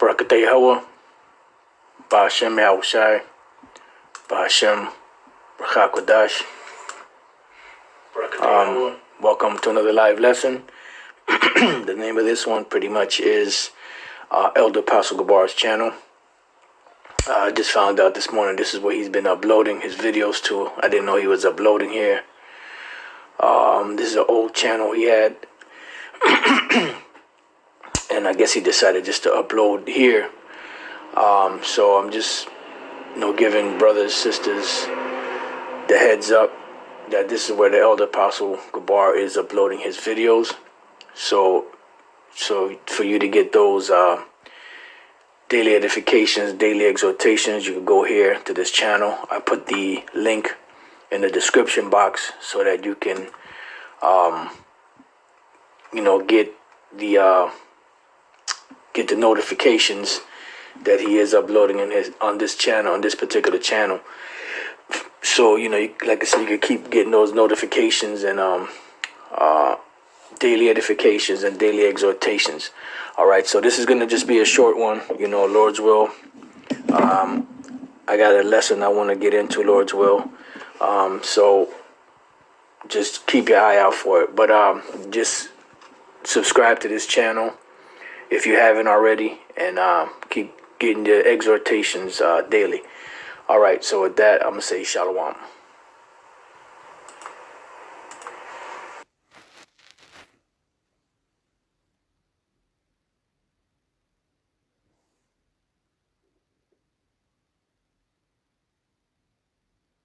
Barakatah Yahweh, Ba'ashem Yahushai, Ba'ashem Brachah Kodash. Welcome to another live lesson. The name of this one pretty much is Elder Apostle Gabar's channel. I just found out this morning this is where he's been uploading his videos to. I didn't know he was uploading here. This is an old channel he had. And I guess he decided just to upload here. So I'm just, giving brothers, sisters the heads up that this is where the Elder Apostle Gabar is uploading his videos. So for you to get those daily edifications, daily exhortations, you can go here to this channel. I put the link in the description box so that you can, get the notifications that he is uploading on this channel, on this particular channel. So like I said, you can keep getting those notifications and daily edifications and daily exhortations. All right, so this is gonna just be a short one, Lord's will. I got a lesson I want to get into, Lord's will. So just keep your eye out for it. But just subscribe to this channel if you haven't already, and keep getting the exhortations daily. All right, so with that, I'm going to say shalom.